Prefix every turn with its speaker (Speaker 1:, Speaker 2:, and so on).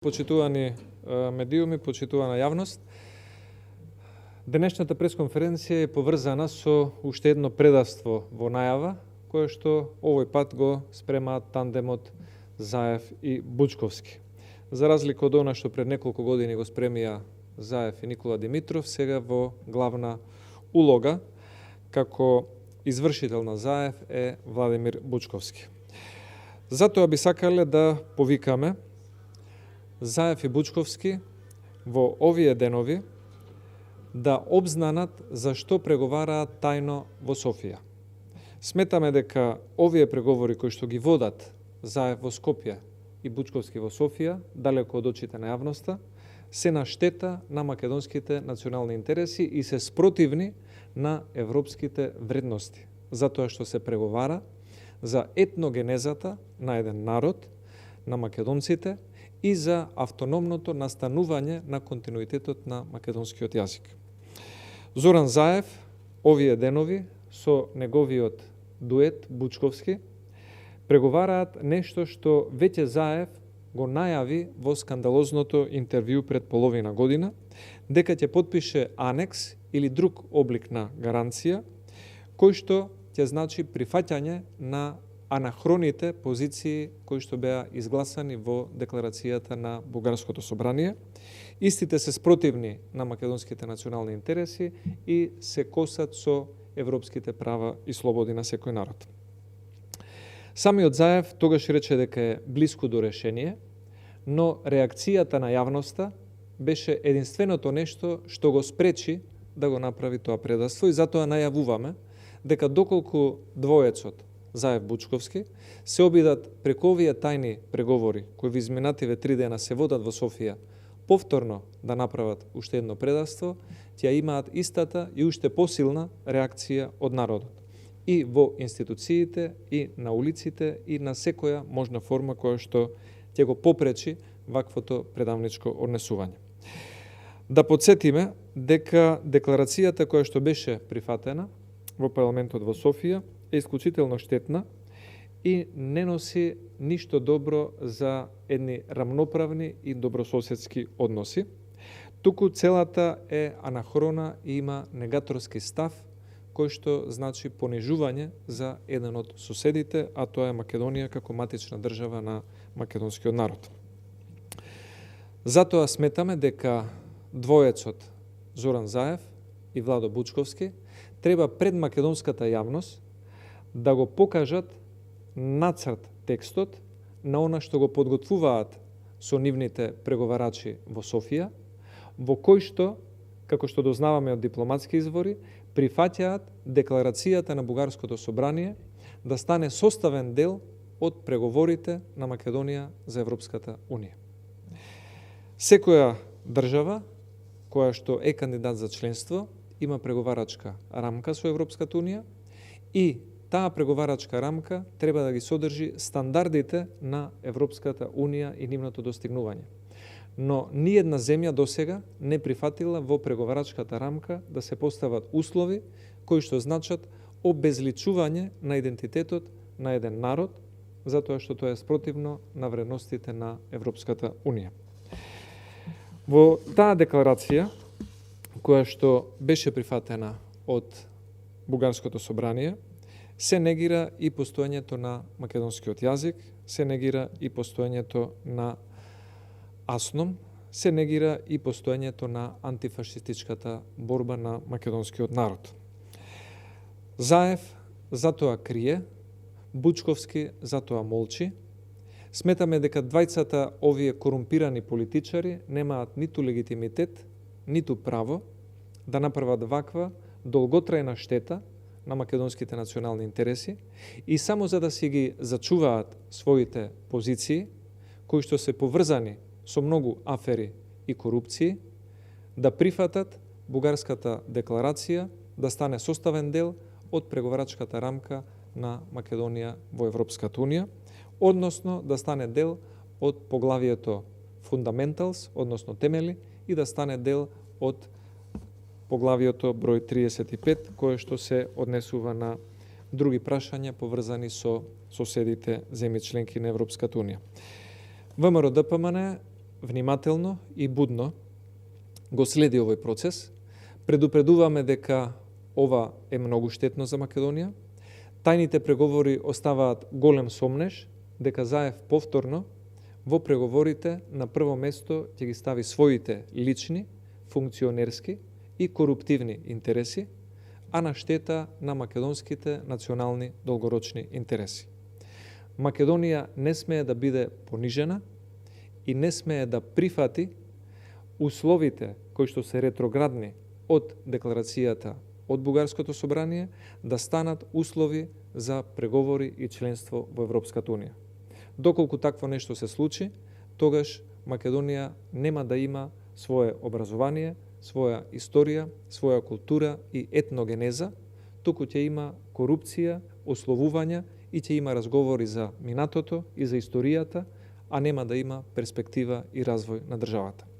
Speaker 1: Почитувани медиуми, почитувана јавност, денешната пресконференција е поврзана со уште едно предавство во најава, кое што овој пат го спремаат тандемот Заев и Бучковски. За разлика од она што пред неколку години го спремија Заев и Никола Димитров, сега во главна улога како извршител на Заев е Владимир Бучковски. Затоа би сакале да повикаме Заев и Бучковски во овие денови да обзнанат за што преговараат тајно во Софија. Сметаме дека овие преговори кои што ги водат Заев во Скопје и Бучковски во Софија, далеко од очите на јавноста, се на штета на македонските национални интереси и се спротивни на европските вредности, затоа што се преговара за етногенезата на еден народ, на македонците, и за автономното настанување на континуитетот на македонскиот јазик. Зоран Заев овие денови со неговиот дует Бучковски преговараат нешто што веќе Заев го најави во скандалозното интервју пред половина година, дека ќе потпише анекс или друг облик на гаранција, кој што ќе значи прифаќање на анахроните позиции кои што беа изгласани во декларацијата на Бугарското собрание. Истите се спротивни на македонските национални интереси и се косат со европските права и слободи на секој народ. Самиот Заев тогаш рече дека е блиску до решение, но реакцијата на јавноста беше единственото нешто што го спречи да го направи тоа предавство и затоа најавуваме дека доколку двоецот Заев Бучковски се обидат преку овие тајни преговори кои во изминативе 3 дена се водат во Софија повторно да направат уште едно предавство, ќе имаат истата и уште посилна реакција од народот и во институциите, и на улиците, и на секоја можна форма која што ќе го попречи ваквото предавничко однесување. Да подсетиме дека декларацијата која што беше прифатена во парламентот во Софија е исклучително штетна и не носи ништо добро за едни рамноправни и добрососедски односи. Туку целата е анахрона и има негаторски став, кој што значи понижување за еден од соседите, а тоа е Македонија како матична држава на македонскиот народ. Затоа сметаме дека двоецот Зоран Заев и Владо Бучковски треба пред македонската јавност да го покажат нацрт текстот на она што го подготвуваат со нивните преговарачи во Софија, во кој што, како што дознаваме од дипломатски извори, прифаќаат декларацијата на Бугарското собрание да стане составен дел од преговорите на Македонија за Европската Унија. Секоја држава која што е кандидат за членство има преговарачка рамка со Европската Унија и таа преговарачка рамка треба да ги содржи стандардите на Европската Унија и нивното достигнување. Но ниедна земја досега не прифатила во преговарачката рамка да се постават услови кои што значат обезличување на идентитетот на еден народ, затоа што тоа е спротивно на вредностите на Европската Унија. Во таа декларација, која што беше прифатена од Бугарското собрание, се негира и постоењето на македонскиот јазик, се негира и постоењето на АСНОМ, се негира и постоењето на антифашистичката борба на македонскиот народ. Заев затоа крие, Бучковски затоа молчи. Сметаме дека двајцата овие корумпирани политичари немаат ниту легитимитет, ниту право да направат ваква долготрајна штета на македонските национални интереси и само за да си ги зачуваат своите позиции, кои што се поврзани со многу афери и корупции, да прифатат Бугарската декларација да стане составен дел од преговарачката рамка на Македонија во Европската Унија, односно да стане дел од поглавието Fundamentals, односно темели, и да стане дел од поглавието број 35, кое што се однесува на други прашања поврзани со соседите земји членки на Европската Унија. ВМРО ДПМН внимателно и будно го следи овој процес. Предупредуваме дека ова е многу штетно за Македонија. Тајните преговори оставаат голем сомнеж дека Заев повторно во преговорите на прво место ќе ги стави своите лични, функционерски и коруптивни интереси, а на штета на македонските национални долгорочни интереси. Македонија не смее да биде понижена и не смее да прифати условите кои што се ретроградни од декларацијата од Бугарското собрание да станат услови за преговори и членство во Европската унија. Доколку такво нешто се случи, тогаш Македонија нема да има свое образование, своја историја, своја култура и етногенеза, туку ќе има корупција, ословувања и ќе има разговори за минатото и за историјата, а нема да има перспектива и развој на државата.